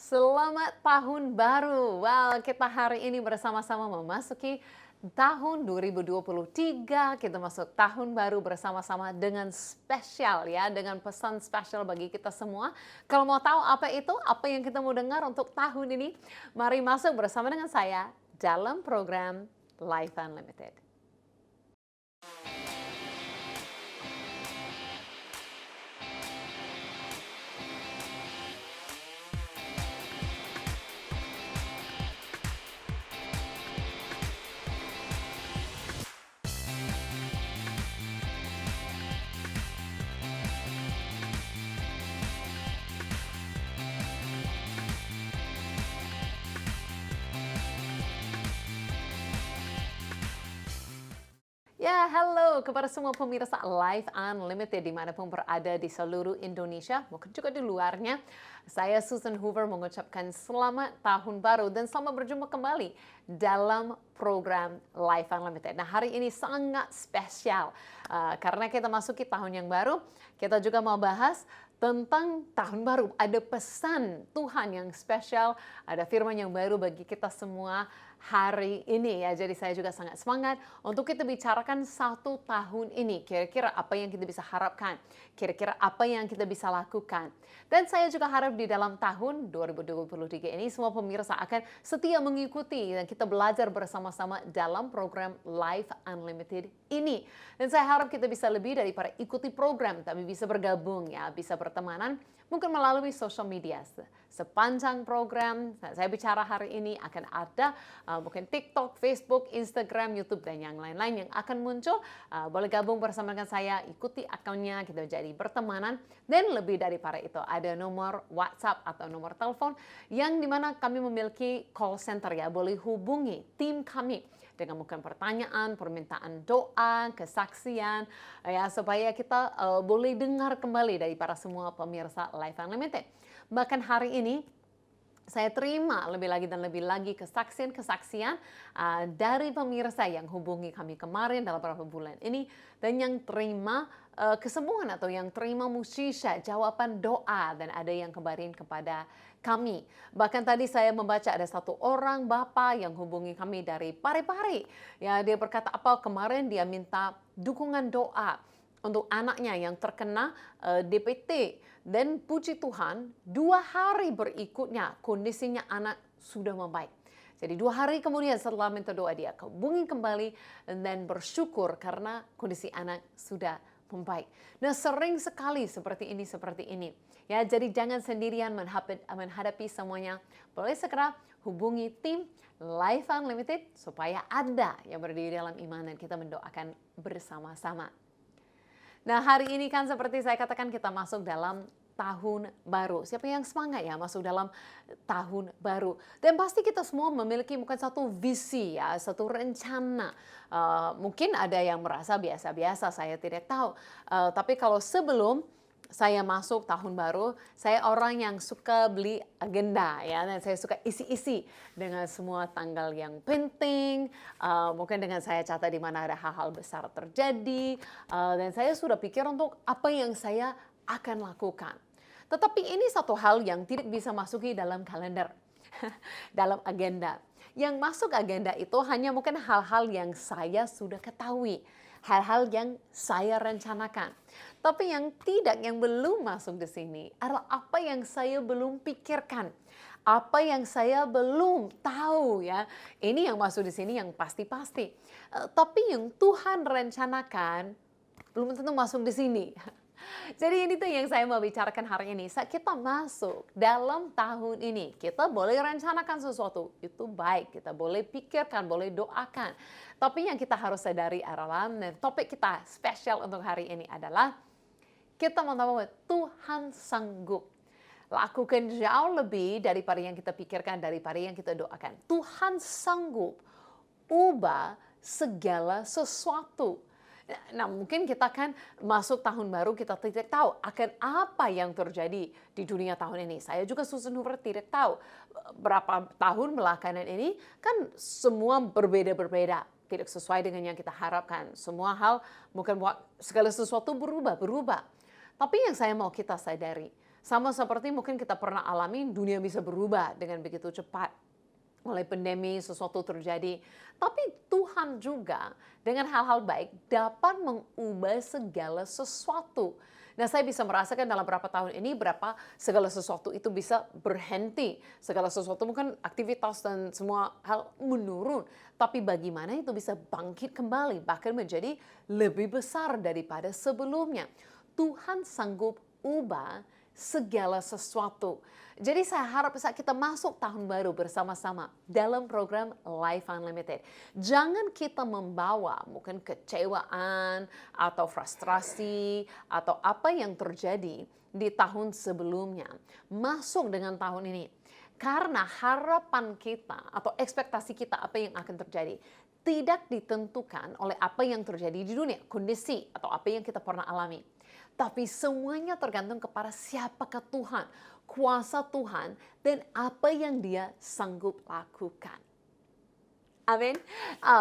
Selamat tahun baru. Wow, kita hari ini bersama-sama memasuki tahun 2023. Kita masuk tahun baru bersama-sama dengan spesial ya, dengan pesan spesial bagi kita semua. Kalau mau tahu apa itu, apa yang kita mau dengar untuk tahun ini, mari masuk bersama dengan saya dalam program Life Unlimited. Ya, halo kepada semua pemirsa Life Unlimited dimanapun berada di seluruh Indonesia, mungkin juga di luarnya. Saya Susan Hoover mengucapkan selamat tahun baru dan selamat berjumpa kembali dalam program Life Unlimited. Nah, hari ini sangat spesial karena kita masuki tahun yang baru. Kita juga mau bahas tentang tahun baru. Ada pesan Tuhan yang spesial, ada firman yang baru bagi kita semua hari ini ya. Jadi saya juga sangat semangat untuk kita bicarakan satu tahun ini. Kira-kira apa yang kita bisa harapkan, kira-kira apa yang kita bisa lakukan. Dan saya juga harap di dalam tahun 2023 ini semua pemirsa akan setia mengikuti dan kita belajar bersama-sama dalam program Life Unlimited ini. Dan saya harap kita bisa lebih daripada ikuti program, tapi bisa bergabung ya, bisa bertemanan, mungkin melalui social media. Sepanjang program saya bicara hari ini akan ada mungkin TikTok, Facebook, Instagram, YouTube, dan yang lain-lain yang akan muncul. Boleh gabung bersama dengan saya, ikuti akunnya, kita jadi bertemanan. Dan lebih daripada itu, ada nomor WhatsApp atau nomor telepon yang dimana kami memiliki call center ya, boleh hubungi tim kami dengan mungkin pertanyaan, permintaan doa, kesaksian, ya supaya kita boleh dengar kembali dari para semua pemirsa Life Unlimited. Bahkan hari ini saya terima lebih lagi dan lebih lagi kesaksian-kesaksian dari pemirsa yang hubungi kami kemarin dalam beberapa bulan ini dan yang terima kesembuhan atau yang terima musisya, jawaban doa dan ada yang kembarin kepada kami. Bahkan tadi saya membaca ada satu orang bapak yang hubungi kami dari Parepare. Ya, dia berkata apa kemarin dia minta dukungan doa untuk anaknya yang terkena DPT. Dan puji Tuhan, 2 hari berikutnya kondisinya anak sudah membaik. Jadi 2 hari kemudian setelah minta doa dia hubungi kembali dan bersyukur karena kondisi anak sudah membaik. Nah, sering sekali seperti ini. Ya, jadi jangan sendirian menghadapi semuanya. Boleh segera hubungi tim Life Unlimited supaya ada yang berdiri dalam iman dan kita mendoakan bersama-sama. Nah, hari ini kan seperti saya katakan kita masuk dalam tahun baru. Siapa yang semangat ya masuk dalam tahun baru? Dan pasti kita semua memiliki mungkin satu visi ya, satu rencana. Mungkin ada yang merasa biasa-biasa, saya tidak tahu. Tapi kalau sebelum saya masuk tahun baru, saya orang yang suka beli agenda ya, dan saya suka isi-isi dengan semua tanggal yang penting. Mungkin dengan saya catat di mana ada hal-hal besar terjadi, dan saya sudah pikir untuk apa yang saya akan lakukan. Tetapi ini satu hal yang tidak bisa masuki dalam kalender, dalam agenda. Yang masuk agenda itu hanya mungkin hal-hal yang saya sudah ketahui, hal-hal yang saya rencanakan. Tapi yang tidak, yang belum masuk di sini adalah apa yang saya belum pikirkan, apa yang saya belum tahu ya. Ini yang masuk di sini yang pasti-pasti. Tapi yang Tuhan rencanakan belum tentu masuk di sini. Jadi ini tuh yang saya mau bicarakan hari ini. Saat kita masuk dalam tahun ini, kita boleh rencanakan sesuatu. Itu baik, kita boleh pikirkan, boleh doakan. Tapi yang kita harus sadari adalah, topik kita spesial untuk hari ini adalah, kita mau tahu bahwa Tuhan sanggup lakukan jauh lebih daripada yang kita pikirkan, daripada yang kita doakan. Tuhan sanggup ubah segala sesuatu. Nah, mungkin kita kan masuk tahun baru, kita tidak tahu akan apa yang terjadi di dunia tahun ini. Saya juga Susan Hoover tidak tahu berapa tahun belakangan ini kan semua berbeda-berbeda. Tidak sesuai dengan yang kita harapkan. Semua hal mungkin buat segala sesuatu berubah. Tapi yang saya mau kita sadari, Sama seperti mungkin kita pernah alami, dunia bisa berubah dengan begitu cepat. Oleh pandemi, sesuatu terjadi. Tapi Tuhan juga dengan hal-hal baik dapat mengubah segala sesuatu. Nah, saya bisa merasakan dalam beberapa tahun ini berapa segala sesuatu itu bisa berhenti. Segala sesuatu mungkin aktivitas dan semua hal menurun. Tapi bagaimana itu bisa bangkit kembali, bahkan menjadi lebih besar daripada sebelumnya. Tuhan sanggup ubah segala sesuatu. Jadi saya harap saat kita masuk tahun baru bersama-sama dalam program Life Unlimited, jangan kita membawa mungkin kecewaan atau frustrasi atau apa yang terjadi di tahun sebelumnya masuk dengan tahun ini. Karena harapan kita atau ekspektasi kita apa yang akan terjadi tidak ditentukan oleh apa yang terjadi di dunia, kondisi atau apa yang kita pernah alami. Tapi semuanya tergantung kepada siapakah Tuhan, kuasa Tuhan, dan apa yang Dia sanggup lakukan. Amin.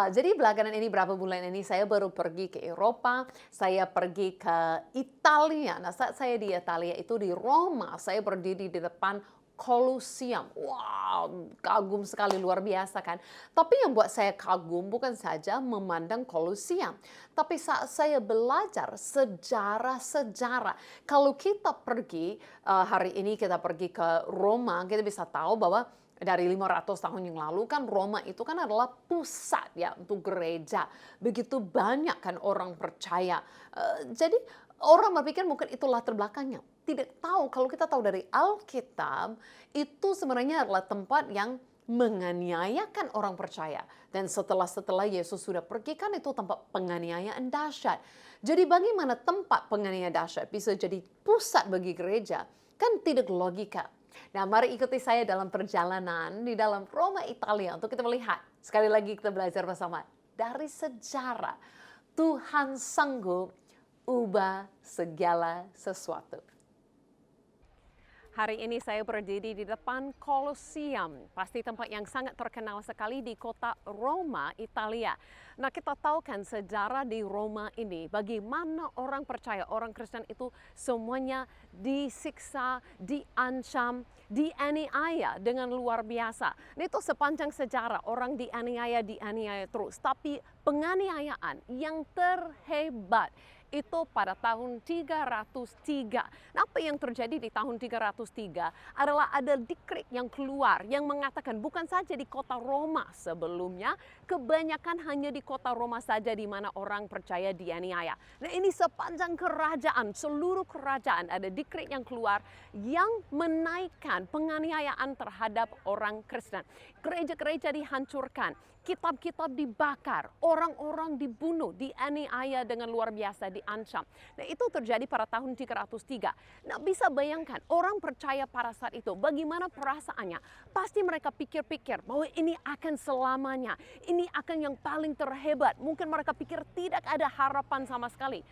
Jadi belakangan ini berapa bulan ini saya baru pergi ke Eropa, saya pergi ke Italia. Nah, saat saya di Italia itu di Roma, saya berdiri di depan Colosseum. Wow, kagum sekali, luar biasa kan. Tapi yang buat saya kagum bukan saja memandang Colosseum, tapi saat saya belajar sejarah-sejarah. Kalau kita pergi, hari ini kita pergi ke Roma, kita bisa tahu bahwa dari 500 tahun yang lalu kan Roma itu kan adalah pusat ya untuk gereja. Begitu banyak kan orang percaya. Jadi orang berpikir mungkin itu latar belakangnya. Tidak tahu, kalau kita tahu dari Alkitab, itu sebenarnya adalah tempat yang menganiayakan orang percaya. Dan setelah Yesus sudah pergi kan itu tempat penganiayaan dahsyat. Jadi bagaimana tempat penganiayaan dahsyat bisa jadi pusat bagi gereja? Kan tidak logika. Nah, mari ikuti saya dalam perjalanan di dalam Roma, Italia untuk kita melihat. Sekali lagi kita belajar bersama dari sejarah. Tuhan sanggup ubah segala sesuatu. Hari ini saya berdiri di depan Colosseum, pasti tempat yang sangat terkenal sekali di kota Roma, Italia. Nah, kita tahu kan sejarah di Roma ini, bagaimana orang percaya, orang Kristen itu semuanya disiksa, diancam, dianiaya dengan luar biasa. Nah, itu sepanjang sejarah orang dianiaya terus. Tapi penganiayaan yang terhebat itu pada tahun 303. Nah, apa yang terjadi di tahun 303 adalah ada dekret yang keluar yang mengatakan bukan saja di kota Roma sebelumnya, kebanyakan hanya di kota Roma saja di mana orang percaya dianiaya. Nah, ini sepanjang kerajaan, seluruh kerajaan ada dekret yang keluar yang menaikkan penganiayaan terhadap orang Kristen. Gereja-gereja dihancurkan, kitab-kitab dibakar, orang-orang dibunuh, dianiaya dengan luar biasa, diancam. Nah, itu terjadi pada tahun 303. Nah, bisa bayangkan orang percaya pada saat itu bagaimana perasaannya. Pasti mereka pikir-pikir bahwa ini akan selamanya, ini akan yang paling terhebat. Mungkin mereka pikir tidak ada harapan sama sekali.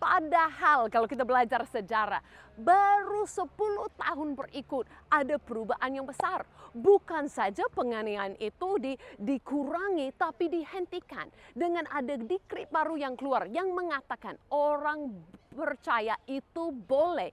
Padahal kalau kita belajar sejarah, baru 10 tahun berikut ada perubahan yang besar. Bukan saja penganiayaan itu dikurangi, tapi dihentikan. Dengan ada dekret baru yang keluar yang mengatakan orang percaya itu boleh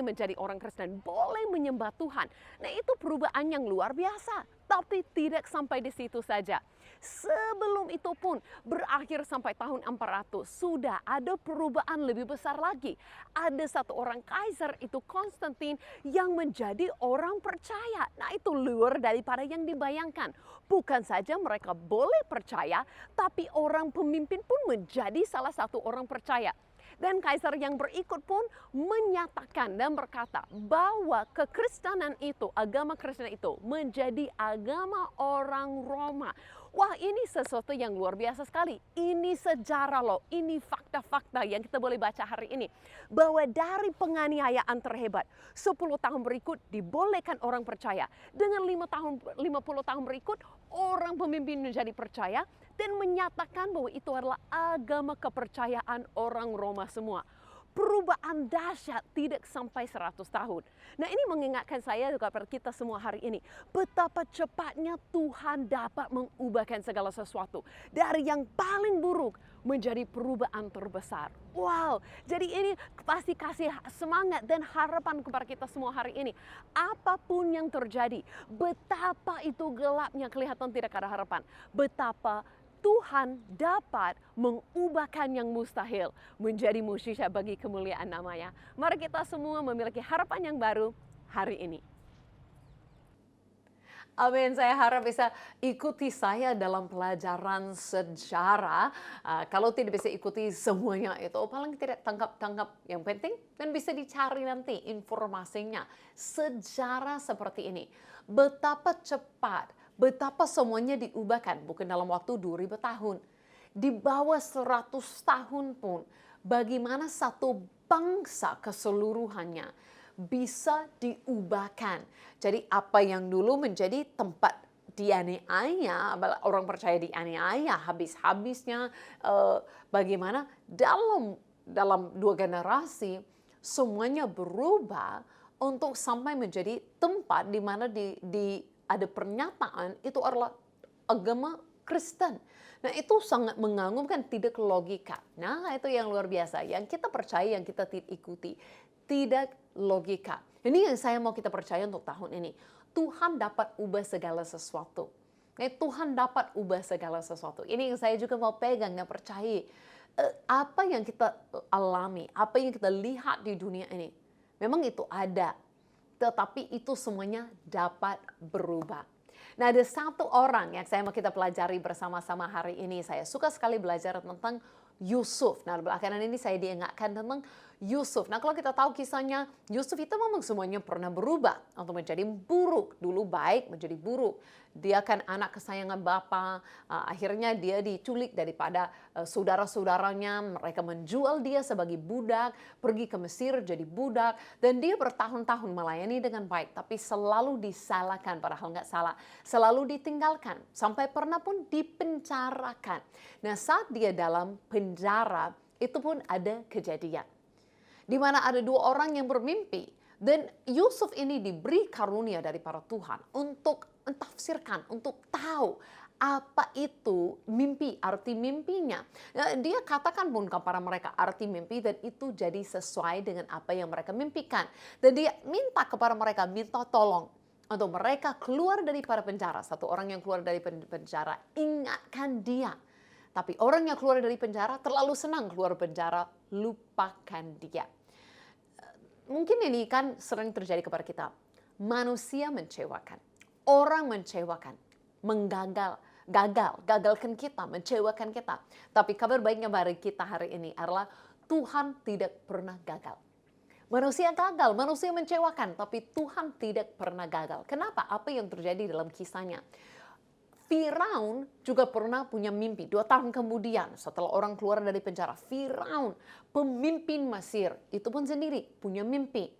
menjadi orang Kristen, boleh menyembah Tuhan. Nah, itu perubahan yang luar biasa. Tapi tidak sampai di situ saja. Sebelum itu pun berakhir sampai tahun 400 sudah ada perubahan lebih besar lagi. Ada satu orang kaisar itu Konstantin yang menjadi orang percaya. Nah, itu luar daripada yang dibayangkan. Bukan saja mereka boleh percaya, tapi orang pemimpin pun menjadi salah satu orang percaya. Dan kaisar yang berikut pun menyatakan dan berkata bahwa kekristenan itu, agama Kristen itu menjadi agama orang Roma. Wah, ini sesuatu yang luar biasa sekali. Ini sejarah loh, ini fakta-fakta yang kita boleh baca hari ini. Bahwa dari penganiayaan terhebat, 10 tahun berikut dibolehkan orang percaya. Dengan 50 tahun berikut, orang pemimpin menjadi percaya dan menyatakan bahwa itu adalah agama kepercayaan orang Roma semua. Perubahan dahsyat tidak sampai 100 tahun. Nah, ini mengingatkan saya juga pada kita semua hari ini. Betapa cepatnya Tuhan dapat mengubahkan segala sesuatu. Dari yang paling buruk menjadi perubahan terbesar. Wow, jadi ini pasti kasih semangat dan harapan kepada kita semua hari ini. Apapun yang terjadi, betapa itu gelapnya kelihatan tidak ada harapan. Betapa Tuhan dapat mengubahkan yang mustahil menjadi mukjizat bagi kemuliaan namanya. Mari kita semua memiliki harapan yang baru hari ini. Amin, saya harap bisa ikuti saya dalam pelajaran sejarah. Kalau tidak bisa ikuti semuanya itu, paling tidak tangkap-tangkap yang penting dan bisa dicari nanti informasinya. Sejarah seperti ini, betapa cepat, betapa semuanya diubahkan, bukan dalam waktu 2000 tahun. Di bawah 100 tahun pun, bagaimana satu bangsa keseluruhannya bisa diubahkan. Jadi apa yang dulu menjadi tempat dianiaya, orang percaya dianiaya habis-habisnya, bagaimana dalam 2 generasi semuanya berubah untuk sampai menjadi tempat di mana ada pernyataan itu adalah agama Kristen. Nah, itu sangat mengagumkan, tidak logika. Nah, itu yang luar biasa. Yang kita percaya, yang kita ikuti. Tidak logika. Ini yang saya mau kita percaya untuk tahun ini. Tuhan dapat ubah segala sesuatu. Tuhan dapat ubah segala sesuatu. Ini yang saya juga mau pegang dan percaya. Apa yang kita alami, apa yang kita lihat di dunia ini, memang itu ada. Tetapi itu semuanya dapat berubah. Nah, ada satu orang yang saya mau kita pelajari bersama-sama hari ini. Saya suka sekali belajar tentang Yusuf. Nah, belakangan ini saya diingatkan tentang Yusuf. Nah, kalau kita tahu kisahnya, Yusuf itu memang semuanya pernah berubah untuk menjadi buruk. Dulu baik menjadi buruk. Dia kan anak kesayangan Bapa. Akhirnya dia diculik daripada saudara-saudaranya. Mereka menjual dia sebagai budak, pergi ke Mesir jadi budak. Dan dia bertahun-tahun melayani dengan baik, tapi selalu disalahkan padahal nggak salah. Selalu ditinggalkan, sampai pernah pun dipenjarakan. Nah, saat dia dalam penjara, itu pun ada kejadian di mana ada 2 orang yang bermimpi. Dan Yusuf ini diberi karunia dari para Tuhan untuk mentafsirkan, untuk tahu apa itu mimpi, arti mimpinya. Dia katakan pun kepada mereka arti mimpi dan itu jadi sesuai dengan apa yang mereka mimpikan. Dan dia minta kepada mereka, minta tolong untuk mereka keluar daripada penjara. Satu orang yang keluar dari penjara, ingatkan dia. Tapi orang yang keluar dari penjara terlalu senang keluar penjara, lupakan dia. Mungkin ini kan sering terjadi kepada kita. Manusia mengecewakan, orang mengecewakan, gagalkan kita, mengecewakan kita. Tapi kabar baiknya bagi kita hari ini adalah Tuhan tidak pernah gagal. Manusia gagal, manusia mengecewakan, tapi Tuhan tidak pernah gagal. Kenapa? Apa yang terjadi dalam kisahnya? Firaun juga pernah punya mimpi. 2 tahun kemudian setelah orang keluar dari penjara, Firaun, pemimpin Mesir, itu pun sendiri punya mimpi.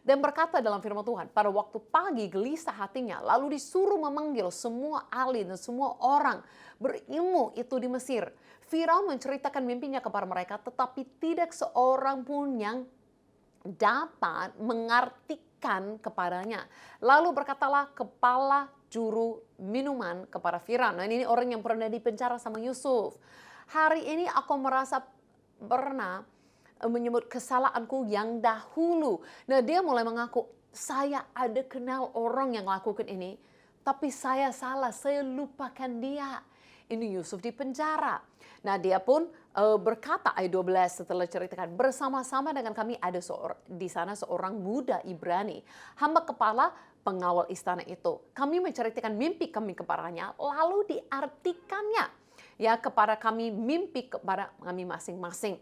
Dan berkata dalam firman Tuhan, pada waktu pagi gelisah hatinya, lalu disuruh memanggil semua ahli dan semua orang berilmu itu di Mesir. Firaun menceritakan mimpinya kepada mereka, tetapi tidak seorang pun yang dapat mengartikan kepadanya. Lalu berkatalah kepala juru minuman kepada Firaun. Nah, ini orang yang pernah dipenjara sama Yusuf. Hari ini aku merasa pernah menyebut kesalahanku yang dahulu. Nah, dia mulai mengaku, saya ada kenal orang yang lakukan ini, tapi saya salah, saya lupakan dia. Ini Yusuf di penjara. Nah, dia pun berkata ayat 12 setelah ceritakan, bersama-sama dengan kami ada di sana seorang muda Ibrani, hamba kepala pengawal istana itu. Kami menceritakan mimpi kami kepadanya, lalu diartikannya ya kepada kami mimpi kepada kami masing-masing.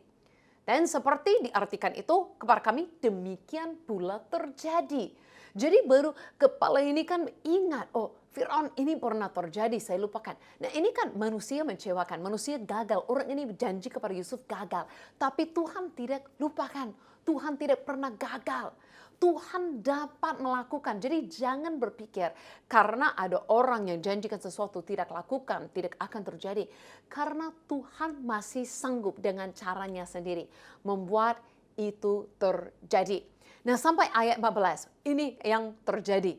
Dan seperti diartikan itu kepada kami, demikian pula terjadi. Jadi baru kepala ini kan ingat, oh Firaun ini pernah terjadi, saya lupakan. Nah, ini kan manusia mengecewakan, manusia gagal. Orang ini berjanji kepada Yusuf gagal. Tapi Tuhan tidak lupakan, Tuhan tidak pernah gagal. Tuhan dapat melakukan. Jadi jangan berpikir karena ada orang yang janjikan sesuatu tidak lakukan, tidak akan terjadi. Karena Tuhan masih sanggup dengan caranya sendiri membuat itu terjadi. Nah, sampai ayat 14 ini yang terjadi.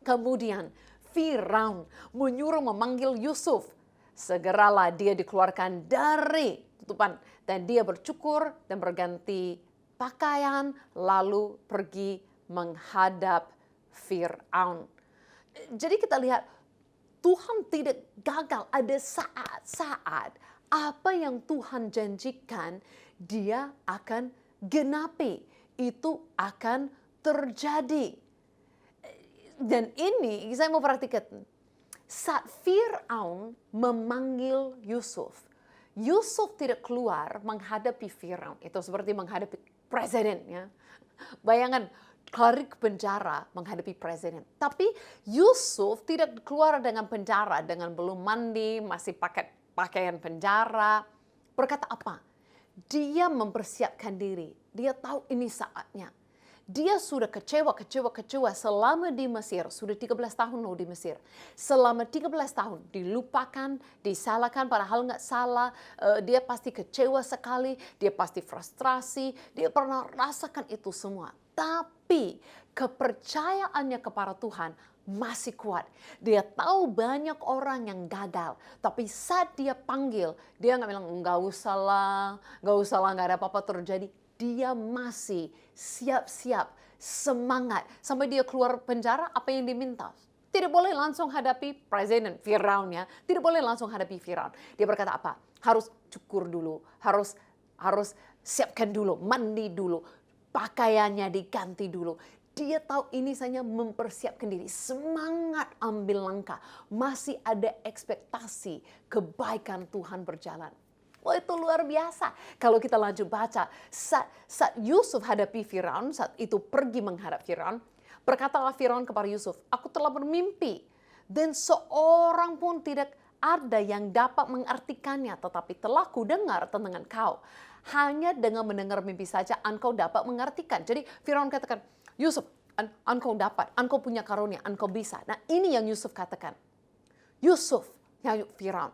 Kemudian Firaun menyuruh memanggil Yusuf. segeralah dia dikeluarkan dari tutupan dan dia bercukur dan berganti pakaian lalu pergi menghadap Firaun. Jadi kita lihat Tuhan tidak gagal. Ada saat-saat apa yang Tuhan janjikan dia akan genapi. Itu akan terjadi. Dan ini saya mau perhatikan. Saat Firaun memanggil Yusuf, Yusuf tidak keluar menghadapi Firaun. Itu seperti menghadapi presiden, ya. Bayangkan, lari ke penjara menghadapi presiden. Tapi Yusuf tidak keluar dengan penjara, dengan belum mandi, masih pakai pakaian penjara. Berkata apa? Dia mempersiapkan diri. Dia tahu ini saatnya. Dia sudah kecewa selama di Mesir. Sudah 13 tahun loh di Mesir. Selama 13 tahun dilupakan, disalahkan padahal nggak salah. Dia pasti kecewa sekali, dia pasti frustrasi. Dia pernah rasakan itu semua. Tapi kepercayaannya kepada Tuhan masih kuat. Dia tahu banyak orang yang gagal. Tapi saat dia panggil, dia nggak bilang nggak usah lah, nggak ada apa-apa terjadi. Dia masih siap-siap, semangat. Sampai dia keluar penjara, apa yang diminta? Tidak boleh langsung hadapi presiden Firaun, ya. Tidak boleh langsung hadapi Firaun. Dia berkata apa? Harus cukur dulu, harus siapkan dulu, mandi dulu, pakaiannya diganti dulu. Dia tahu ini saja mempersiapkan diri, semangat ambil langkah. Masih ada ekspektasi kebaikan Tuhan berjalan. Oh, itu luar biasa. Kalau kita lanjut baca, saat Yusuf hadapi Firaun, saat itu pergi menghadap Firaun, berkatalah Firaun kepada Yusuf, aku telah bermimpi dan seorang pun tidak ada yang dapat mengartikannya, tetapi telah kudengar tentang kau. Hanya dengan mendengar mimpi saja engkau dapat mengartikan. Jadi Firaun katakan, Yusuf, engkau dapat, engkau punya karunia, engkau bisa. Nah, ini yang Yusuf katakan. Yusuf, ya Firaun,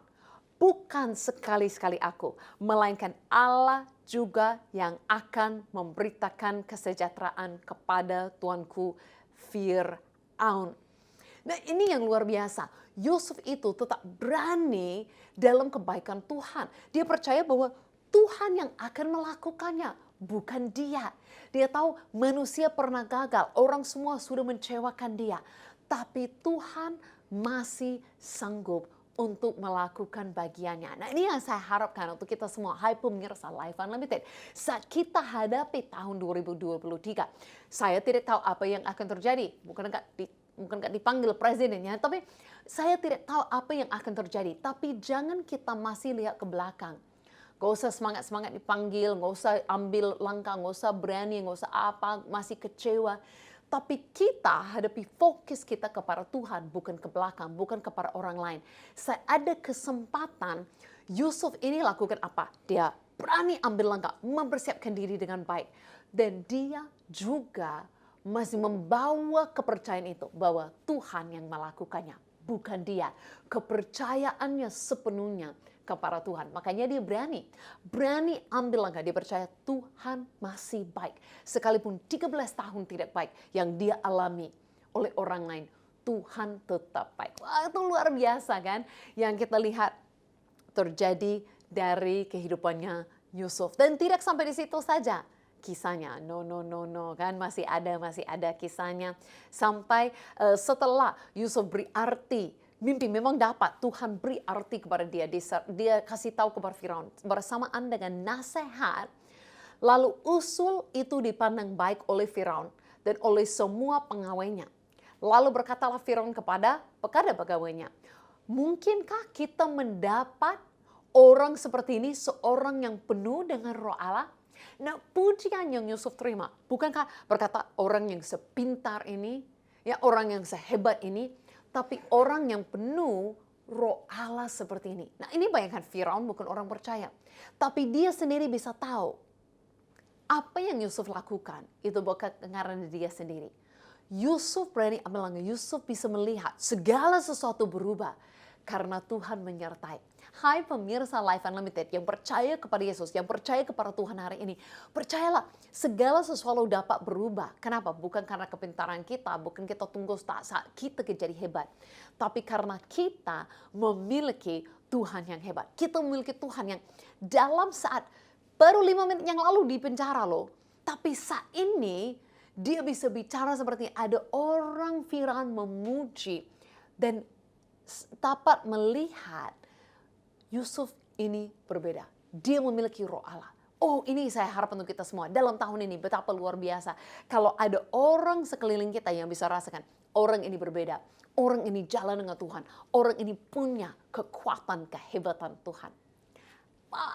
bukan sekali-sekali aku, melainkan Allah juga yang akan memberitakan kesejahteraan kepada tuanku Firaun. Nah, ini yang luar biasa. Yusuf itu tetap berani dalam kebaikan Tuhan. Dia percaya bahwa Tuhan yang akan melakukannya, bukan dia. Dia tahu manusia pernah gagal, orang semua sudah mengecewakan dia. Tapi Tuhan masih sanggup untuk melakukan bagiannya. Nah, ini yang saya harapkan untuk kita semua, hai pemirsa Life Unlimited. Saat kita hadapi tahun 2023, saya tidak tahu apa yang akan terjadi. Bukan nggak dipanggil presidennya, tapi saya tidak tahu apa yang akan terjadi. Tapi jangan kita masih lihat ke belakang. Gak usah semangat-semangat dipanggil, gak usah ambil langkah, gak usah berani, gak usah apa, masih kecewa. Tapi kita hadapi fokus kita kepada Tuhan, bukan ke belakang, bukan kepada orang lain. Saat ada kesempatan, Yusuf ini lakukan apa? Dia berani ambil langkah, mempersiapkan diri dengan baik. Dan dia juga masih membawa kepercayaan itu, bahwa Tuhan yang melakukannya, bukan dia. Kepercayaannya sepenuhnya kepada Tuhan. Makanya dia berani ambil langkah. Dia percaya Tuhan masih baik. Sekalipun 13 tahun tidak baik yang dia alami oleh orang lain, Tuhan tetap baik. Wah, itu luar biasa kan? Yang kita lihat terjadi dari kehidupannya Yusuf. Dan tidak sampai di situ saja kisahnya. No, kan masih ada kisahnya. Sampai setelah Yusuf beri arti mimpi, memang dapat Tuhan beri arti kepada dia. Dia kasih tahu kepada Firaun bersamaan dengan nasihat. Lalu usul itu dipandang baik oleh Firaun dan oleh semua pengawalnya. Lalu berkatalah Firaun kepada pegawainya, mungkinkah kita mendapat orang seperti ini, seorang yang penuh dengan Roh Allah? Nah, pujian yang Yusuf terima, bukankah berkata orang yang sepintar ini, ya orang yang sehebat ini, tapi orang yang penuh Roh Allah seperti ini. Nah, ini bayangkan Firaun bukan orang percaya. Tapi dia sendiri bisa tahu apa yang Yusuf lakukan. Itu bukan karena dia sendiri. Yusuf berani ambil langkah. Yusuf bisa melihat segala sesuatu berubah karena Tuhan menyertai. Hai pemirsa Life Unlimited yang percaya kepada Yesus, yang percaya kepada Tuhan hari ini. Percayalah, segala sesuatu dapat berubah. Kenapa? Bukan karena kepintaran kita, bukan kita tunggu saat kita jadi hebat. Tapi karena kita memiliki Tuhan yang hebat. Kita memiliki Tuhan yang dalam saat baru 5 menit yang lalu di penjara loh. Tapi saat ini dia bisa bicara seperti ada orang Firaun memuji dan dapat melihat Yusuf ini berbeda. Dia memiliki roh Allah. Oh, ini saya harap untuk kita semua. Dalam tahun ini betapa luar biasa. Kalau ada orang sekeliling kita yang bisa rasakan, orang ini berbeda. Orang ini jalan dengan Tuhan. Orang ini punya kekuatan, kehebatan Tuhan.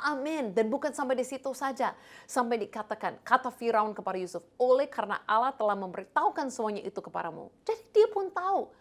Amin. Dan bukan sampai di situ saja. Sampai dikatakan, kata Firaun kepada Yusuf, oleh karena Allah telah memberitahukan semuanya itu kepadamu. Jadi dia pun tahu.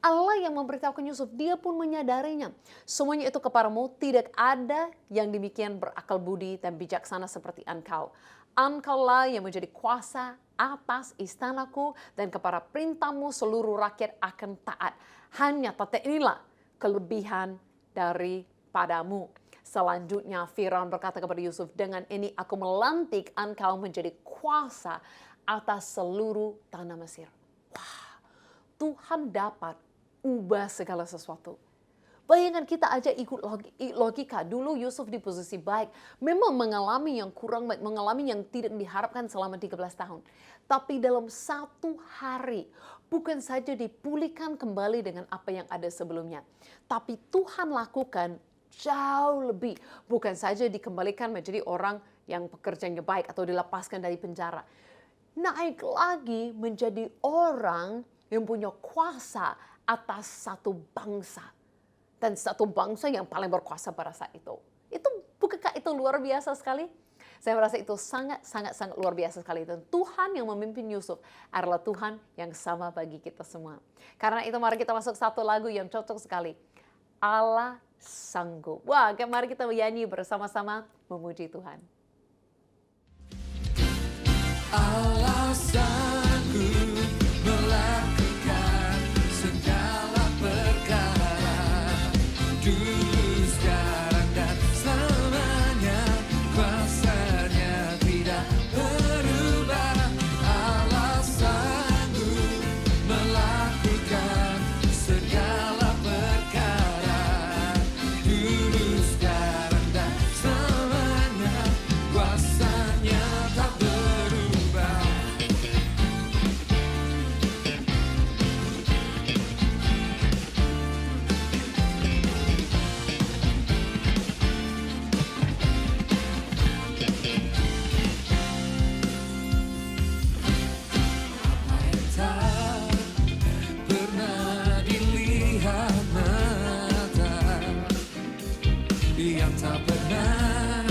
Allah yang memberitahukan Yusuf, dia pun menyadarinya. Semuanya itu kepadamu, tidak ada yang demikian berakal budi dan bijaksana seperti engkau. Engkaulah yang menjadi kuasa atas istanaku dan kepada perintahmu seluruh rakyat akan taat. Hanya tata inilah kelebihan daripadamu. Selanjutnya Firaun berkata kepada Yusuf, dengan ini aku melantik engkau menjadi kuasa atas seluruh tanah Mesir. Wah, Tuhan dapat ubah segala sesuatu. Bayangkan kita aja ikut logika. Dulu Yusuf di posisi baik. Memang mengalami yang kurang baik. Mengalami yang tidak diharapkan selama 13 tahun. Tapi dalam satu hari. Bukan saja dipulihkan kembali dengan apa yang ada sebelumnya. Tapi Tuhan lakukan jauh lebih. Bukan saja dikembalikan menjadi orang yang pekerjaannya baik. Atau dilepaskan dari penjara. Naik lagi menjadi orang yang punya kuasa atas satu bangsa. Dan satu bangsa yang paling berkuasa pada saat itu. Bukankah itu luar biasa sekali? Saya merasa itu sangat luar biasa sekali. Dan Tuhan yang memimpin Yusuf adalah Tuhan yang sama bagi kita semua. Karena itu mari kita masuk satu lagu yang cocok sekali. Allah sanggup. Wah, mari kita menyanyi bersama-sama memuji Tuhan. Allah sanggup melakukan segala perkara, dulu, sekarang, dan selamanya. Kuasa-Nya tidak berubah. Allah sanggup melakukan segala perkara, dulu, sekarang, dan selamanya. Kuasa-Nya tak berubah. Tak pernah dilihat mata, yang tak pernah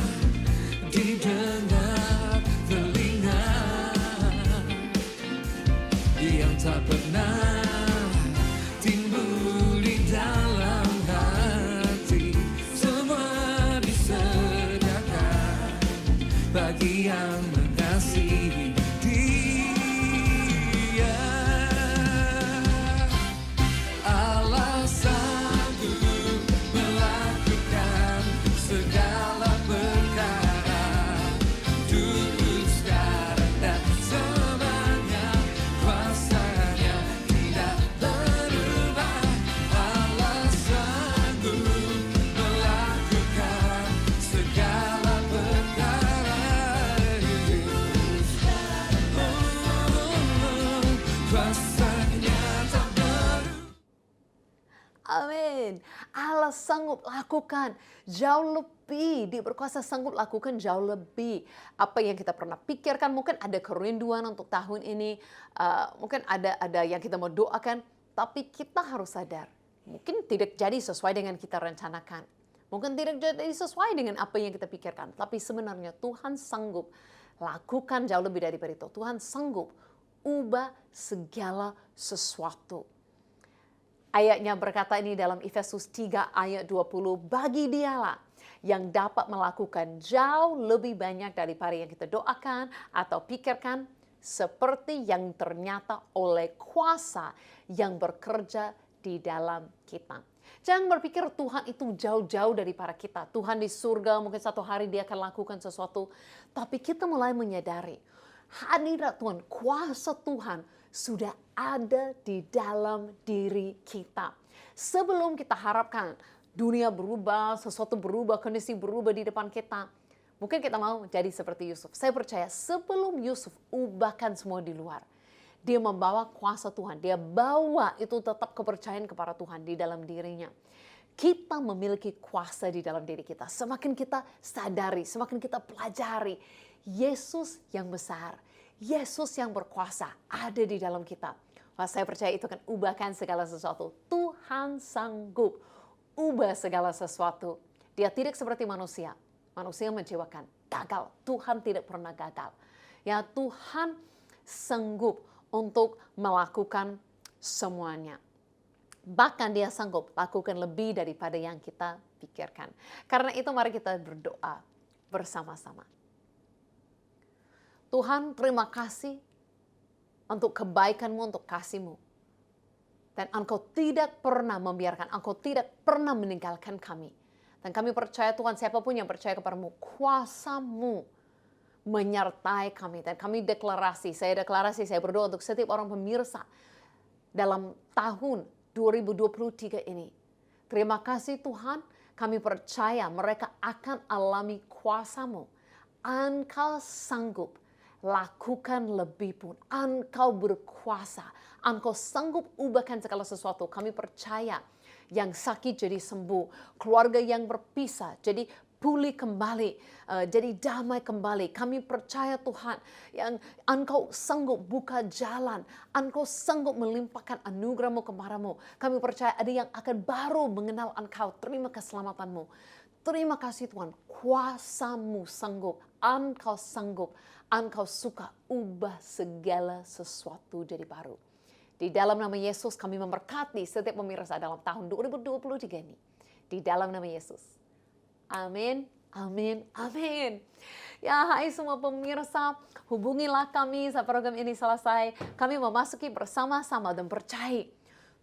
didengar telinga, yang tak pernah timbul di dalam hati. Semua disediakan bagi yang mengasihi Dia. Allah sanggup melakukan segala perkara, dulu, sekarang, dan selamanya. Kuasa-Nya tidak berubah. Allah sanggup melakukan segala perkara, kuasa-Nya tak berubah. Amin. Allah sanggup lakukan jauh lebih. Dia berkuasa sanggup lakukan jauh lebih. Apa yang kita pernah pikirkan, mungkin ada kerinduan untuk tahun ini. Mungkin ada yang kita mau doakan. Tapi kita harus sadar. Mungkin tidak jadi sesuai dengan kita rencanakan. Mungkin tidak jadi sesuai dengan apa yang kita pikirkan. Tapi sebenarnya Tuhan sanggup lakukan jauh lebih daripada itu. Tuhan sanggup ubah segala sesuatu. Ayatnya berkata ini dalam Efesus 3 ayat 20, bagi Dialah yang dapat melakukan jauh lebih banyak daripada yang kita doakan atau pikirkan, seperti yang ternyata oleh kuasa yang bekerja di dalam kita. Jangan berpikir Tuhan itu jauh-jauh daripada kita. Tuhan di surga, mungkin satu hari dia akan lakukan sesuatu. Tapi kita mulai menyadari, hadirat Tuhan, kuasa Tuhan sudah ada di dalam diri kita. Sebelum kita harapkan dunia berubah, sesuatu berubah, kondisi berubah di depan kita, mungkin kita mau jadi seperti Yusuf. Saya percaya sebelum Yusuf ubahkan semua di luar, dia membawa kuasa Tuhan. Dia bawa itu tetap kepercayaan kepada Tuhan di dalam dirinya. Kita memiliki kuasa di dalam diri kita. Semakin kita sadari, semakin kita pelajari, Yesus yang besar, Yesus yang berkuasa ada di dalam kita. Wah, saya percaya itu akan ubahkan segala sesuatu. Tuhan sanggup ubah segala sesuatu. Dia tidak seperti manusia. Manusia mengecewakan, gagal. Tuhan tidak pernah gagal. Ya, Tuhan sanggup untuk melakukan semuanya. Bahkan dia sanggup lakukan lebih daripada yang kita pikirkan. Karena itu mari kita berdoa bersama-sama. Tuhan, terima kasih untuk kebaikan-Mu, untuk kasih-Mu. Dan Engkau tidak pernah membiarkan, Engkau tidak pernah meninggalkan kami. Dan kami percaya Tuhan, siapapun yang percaya kepada-Mu, kuasa-Mu menyertai kami. Dan kami deklarasi, saya berdoa untuk setiap orang pemirsa dalam tahun 2023 ini. Terima kasih Tuhan, kami percaya mereka akan alami kuasa-Mu. Engkau sanggup lakukan lebih pun. Engkau berkuasa. Engkau sanggup ubahkan segala sesuatu. Kami percaya yang sakit jadi sembuh. Keluarga yang berpisah jadi pulih kembali, jadi damai kembali. Kami percaya Tuhan yang Engkau sanggup buka jalan, Engkau sanggup melimpahkan anugerah-Mu kepadamu. Kami percaya ada yang akan baru mengenal Engkau, terima keselamatan-Mu. Terima kasih Tuhan, kuasa-Mu sanggup, Engkau sanggup, Engkau suka ubah segala sesuatu jadi baru. Di dalam nama Yesus kami memberkati setiap pemirsa dalam tahun 2023 ini. Di dalam nama Yesus. Amin, amin, amin. Ya, hai semua pemirsa, hubungilah kami saat program ini selesai. Kami memasuki bersama-sama dan percaya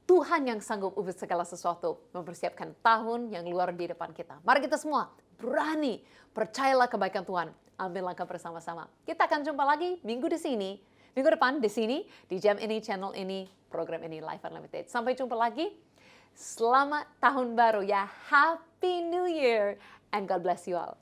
Tuhan yang sanggup ubah segala sesuatu, mempersiapkan tahun yang luar di depan kita. Mari kita semua berani, percayalah kebaikan Tuhan. Ambil langkah bersama-sama. Kita akan jumpa lagi minggu di sini, minggu depan di sini, di jam ini, channel ini, program ini, Life Unlimited. Sampai jumpa lagi. Selamat tahun baru ya. Happy New Year. And God bless you all.